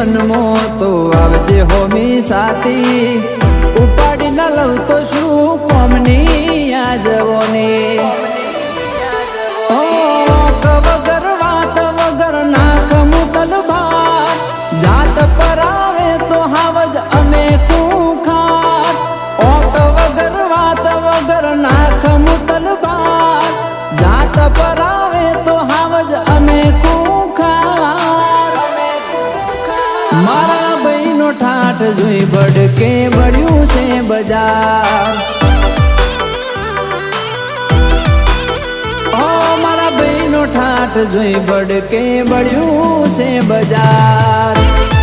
મનમો તો આવજે હોમી સાથી ઉપાડી ન લઉં તો શું કોમની આ જવોની વગર વાત વગર નાખ મુતલ ભાર જાત પર આવે તો હાવજ અમે ખૂંખાર ઓક વગર વાત વગર નાખ મુતલ ભાર જાત પર આવે તો હાવજ અમે ખૂંખાર મારા ભાઈનો ઠાઠ જોઈ બડકે બળ્યું છે બજાર ઠાઠ જોઈ બડકે બળ્યું છે બજાર